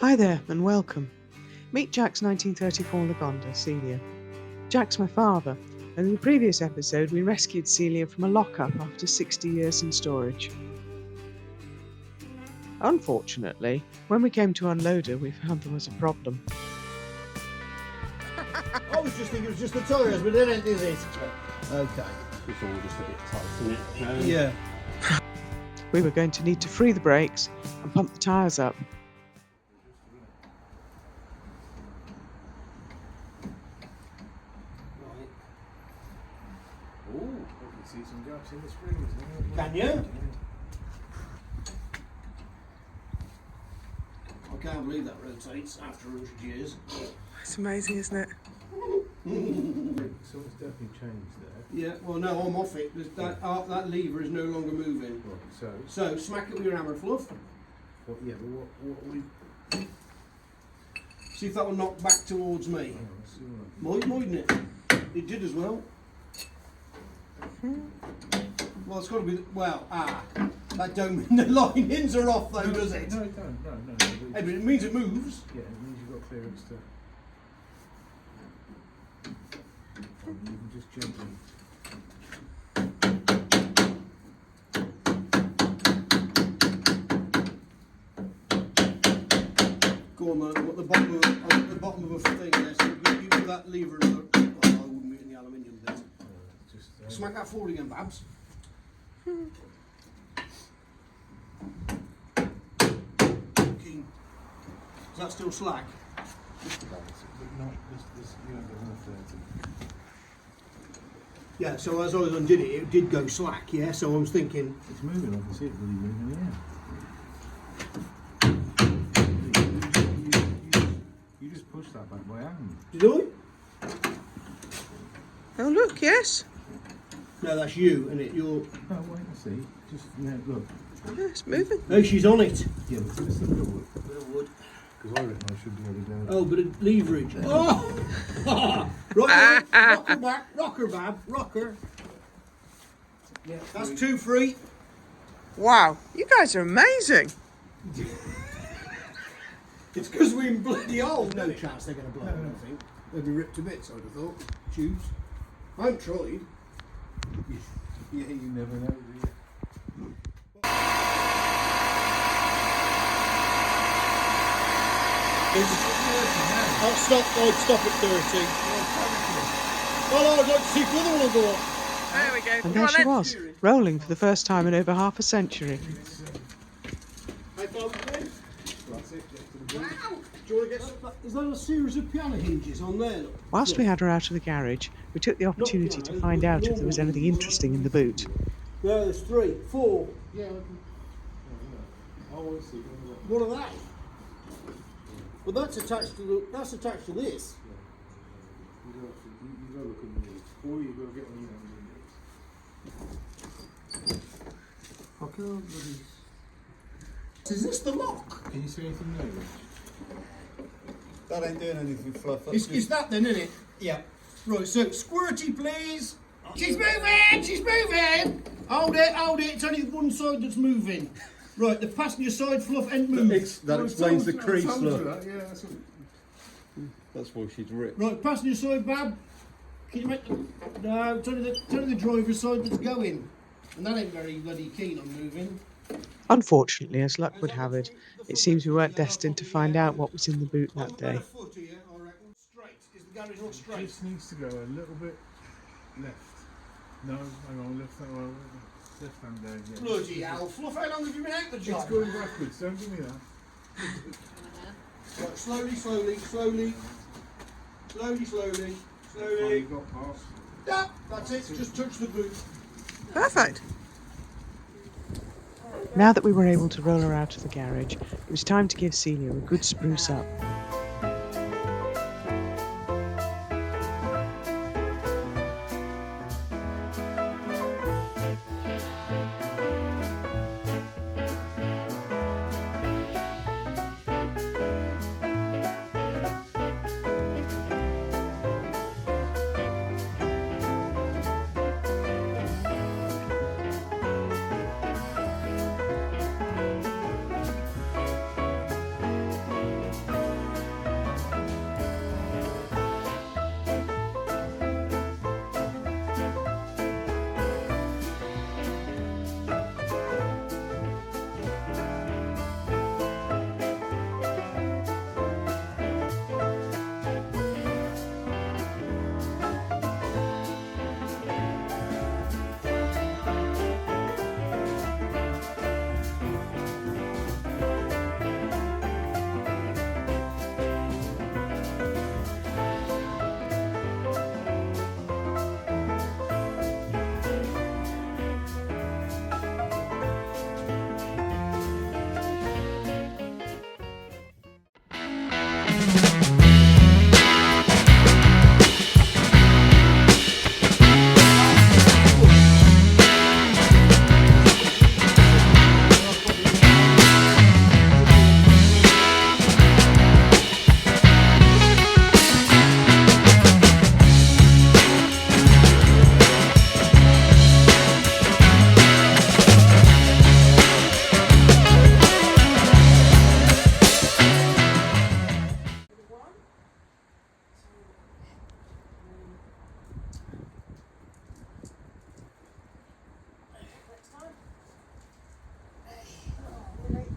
Hi there and welcome. Meet Jack's 1934 Lagonda, Celia. Jack's my father, and in the previous episode we rescued Celia from a lockup after 60 years in storage. Unfortunately, when we came to unload her, we found there was a problem. I was just thinking it was just the tyres, but it ain't, is it? Okay. It's all just a bit tight, isn't it? Yeah. We were going to need to free the brakes and pump the tyres up. Oh, I can see some gaps in the springs. Can you? I can't believe that rotates after 100 years. It's amazing, isn't it? Something's definitely changed there. Yeah, well, no, I'm off it. That lever is no longer moving. Right, So, smack it with your hammer, Fluff. but what we... See if that will knock back towards me. Mightn't it? It did as well. Well, it's got to be. Well, that don't mean the linings are off, though, does it? No, it don't. No. Hey, but it means it moves. Yeah, it means you've got clearance to... You can just gently... Go on, then. At the bottom of a thing there. So you do that lever and look. Oh, I wouldn't be in the aluminium bit. Smack that forward again, Babs. Keen. Is that still slack? Just about it, but not this, you know, the 130. Yeah, so as I undid it, it did go slack, yeah? So I was thinking... It's moving, I can see it really moving, You just push that back by hand. Did I? Oh, look, yes. No, that's you, isn't it? You're... No, wait and see. Just, look. Yeah, it's moving. Oh, she's on it. Yeah, but it's a little wood. Wood. Because I reckon I should be able to go. Oh, but a leverage. Oh! Right, rock her back. Rock her, Bab. Rock her. Yeah, That's 2 free. Wow, you guys are amazing. It's because we're in bloody old. No chance they're going to blow it, I don't think. They'll be ripped to bits, I'd have thought. Tubes. I haven't tried. Yeah, you never know, do you? I'd stop at 30. Well, I'd like to see if the other one will go off. There we go. And there she was, rolling for the first time in over half a century. High five again. That's it, just to the Wow! Do you want to get some? Is that a series of piano hinges on there? Look? Whilst we had her out of the garage, we took the opportunity to find out if there was anything interesting in the boot. No, there's 3, 4. Yeah, I can... Oh, I see. What are they? Well, that's attached to this. You got to look at the knees. Or you got to get on your hands I can't bloody... Is this the lock? Can you see anything there? That ain't doing anything, Fluff. It's that then, isn't it? Yeah. Right, so squirty, please. She's moving! She's moving! Hold it! It's only one side that's moving. Right, the passenger side, Fluff, ain't moved. That explains the crease, look. Yeah, that's what... That's why she's ripped. Right, passenger side, Bab. Can you make the... No, it's only the driver's side that's going. And that ain't very bloody keen on moving. Unfortunately, as luck would have it, it seems we weren't destined to find out what was in the boot that day. Straight. Is the garage not straight? Just needs to go a little bit left. No, hang on, left hand down, yeah. Bloody hell, Fluff, how long have you been out the It's job? going backwards, don't give me that. Right, slowly. You got past. Yeah, that's it, just touch the boot. Perfect. Now that we were able to roll her out of the garage, it was time to give Celia a good spruce up. Really?